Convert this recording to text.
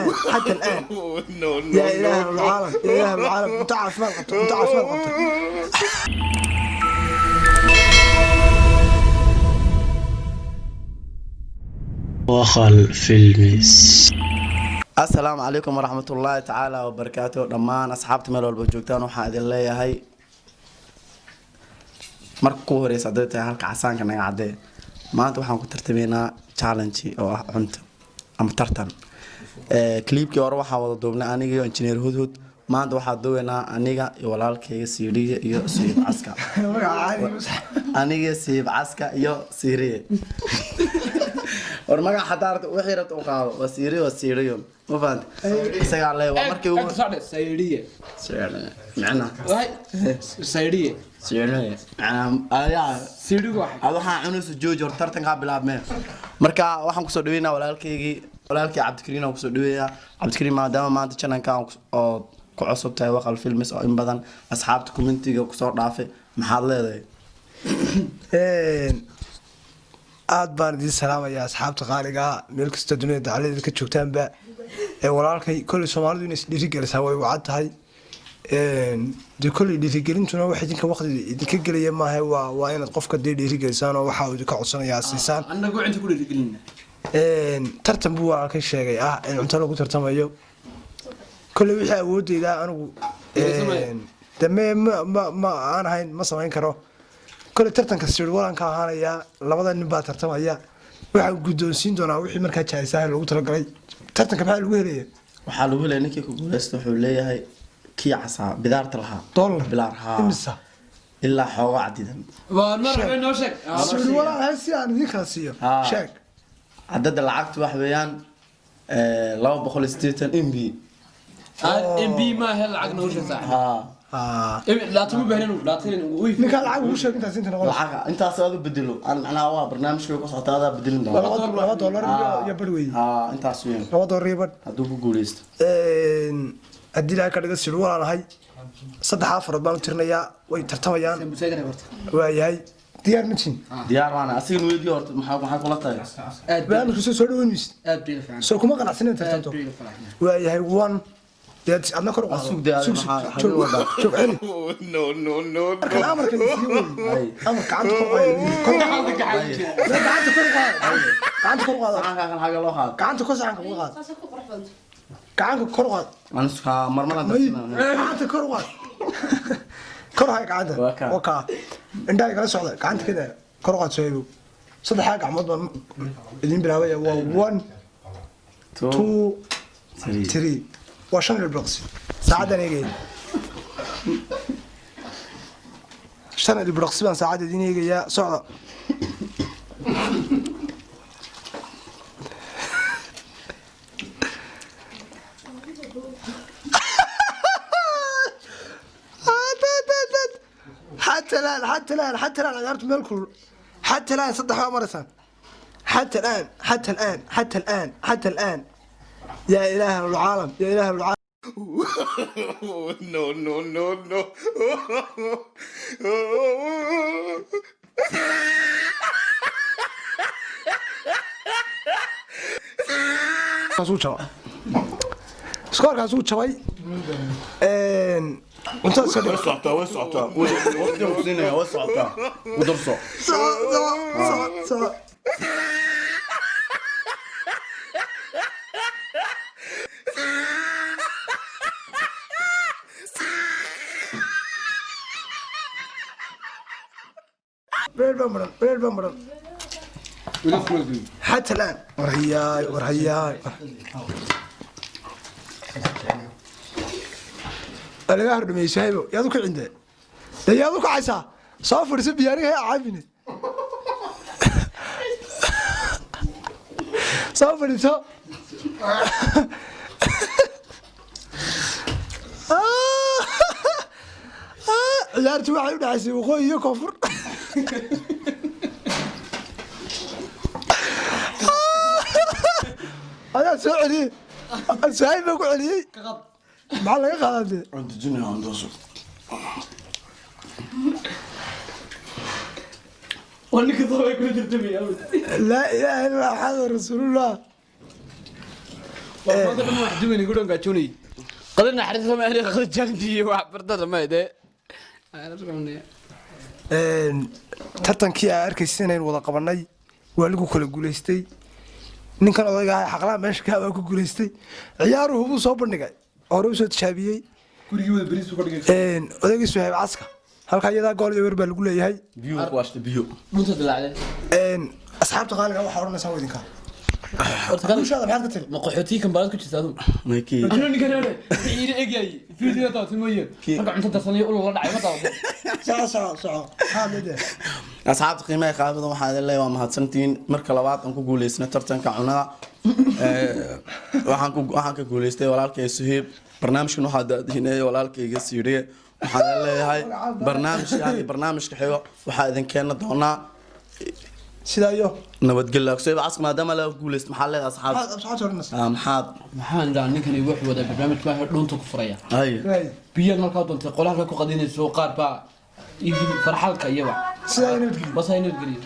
الآن حتى الآن يا إله العالم يا إله العالم أنت عارف ما القبط أنت عارف ما القبط وخل فيلمس. السلام عليكم ورحمة الله تعالى وبركاته. دمان أصحابتي ميل walba joogtaan waxaan idin leeyahay marka ku horeysa dadka halka casaanka naga cadee maanta waxaan ku tartamaynaa challenge oo ah cunto ama tartan clipkii hore waxaan wada duubnay aniga iyo engineer Hudhud maanta waxaan duubaynaa aniga iyo walaalkayga Siiriye iyo Siib Caska aniga Siib Caska iyo Siiriye ورمجا حضرت وحيرت أقاو وسيريو ما فهمت سجى عليه ومركي أنت صار سيرية معنا سيرية أنا يا سيري واحد هذا عنوس جوج ورترتن قبل عبمه مركا واحد كسودوينا ولالكي عبد الكريم وكسودويا عبد الكريم ما دام ما أنت كان أو كعصب تاي وقع الفيلم أو إن بدن أصحاب كومنتي وكسر ضعفه محل ذي aad baan idin salaamayaa asxaabta qaaliga meel kasta dunida dacaladeeda ka joogtaanba walaalkay kulli Soomaalidu inay dhiirigelisa way wacad tahay de kulli dhiirigelintuna wax idinka waqti idinka galaya maahay waa inaad qofka dhiirigelisaan oo waxa uu idinka codsanayaa siisaan anagu inta ku dhiirigelina tartan buu walaalkay sheegay in cunto lagu tartamayo kulli wixii awoodeyda anigu dame ma aan ahayn ma samayn karo كل ترتن كسر ولا كهانيا لبضا نبات ترتميا واحد جدونسين دونا وحي مركز شاي سهل وتر قري ترتن كبحال وهلية وحال وهلية نكى كقول استحولية هاي كي عصا بدارة لها طول بلارها إمسا إلا حوا عديدا والمرة بينه شك سر ولا هسي يعني ذيك هسي شك عدد العقد واحد بيان لو بقول ستيتن إم بي ما هي العقد وش صح لا تقول بهنو لا تقول ويف نكال العقد وش أنت سنت نقول العقد أنت أصلا بدلو أنا هو برنامج كيف قصة هذا بدلنا $2 يا بروي أنت أسوين $2 يبر هدوب جوليست أدي لها كذا سر ولا هاي صدق حافظ بان ترنيا ويترتميان وياي ديار متين ديار أنا أصير ويديو محاك ولا طيب بان خصوصا سولو ميست سو كم قناع سنة ترتمتو وياي وان ديت أنا كرو السوق ده شوف علي نو كان أمر كان يسوي أمر كان كان كرو كان كرو أنا سكا مرملا كان كرو كرو هاي قاعدة وكا عندها كذا صعدة كانت كذا كرو تسويه صدق حاجة عمود اللي بلاوية 1 2 3 وشان البرقص ساعدني يجي شان البرقص بان ساعدني يجي يا صعدة حتى الآن غيرت ملكه حتى الآن صدقها مرة حتى الآن يا إله العالم يا إله العالم no سكور كاسو شوي وانت وسعتها وقت وسنة وسعتها ودرسه صح بالبمرن حتى الآن ورهياي أنا قاعد ميشايبه يا ذوك عنده يا ذوك عسى صافر سبياني هي عابني صافر انت عيارتي واحد ودعسي وخوي كفر أنا سعري سايبك علي ما لا يقعد عند الدنيا عند رسول وانك ضوء يكون ترتمي لا اله الا الله رسول الله maanta dhan wax duwayna ku dhanka joonay qadana xariis ma ahli qad janji wax bardada ma ide tartankii aan arkaysa inaynu wada qabanay waa lagu kala guulaystay ninkan odayga ah xaqlaa meesha ka waa ku guulaystay ciyaaruhu buu soo bandhigay hore u soo tijaabiyey gurigii wada bariis ku dhigay odayga Suhayb Caska halka iyada gool iyo weer baa lagu leeyahay biyo ku waashta biyo dhunta dilaacday asxaabta qaaliga waxa oranaysaa wadinka horta kan bulshada maxaad ka tiri ma qaxootii kan baad ku jirtaa adu markii anuu ninkan hore xiiri egay fiidiyo taas mooyee marka cunto darsanay ul la dhacay ma taabo soco haadade asxaabta qiimaha qaabada waxaa leeyahay waa mahadsantiin marka labaad aan ku guuleysnay tartanka cunada waxaan ka guuleystay walaalkay Suhayb barnaamijkan waxaa daadinay walaalkayga Siiriye waxaan leeyahay barnaamijka xigo waxaa idin keena doonaa sida iyo nabadgelyo Suhayb Caska maadaama la guuleystay maxaa leedahay asxaabta maxaan daa ninkan wax wada barnaamij ma dhunta ku furaya ay biyan halka doonta qolaha ku qadinayso qaar ba farxalka iyo wax sida inuu bas ay nabadgelyo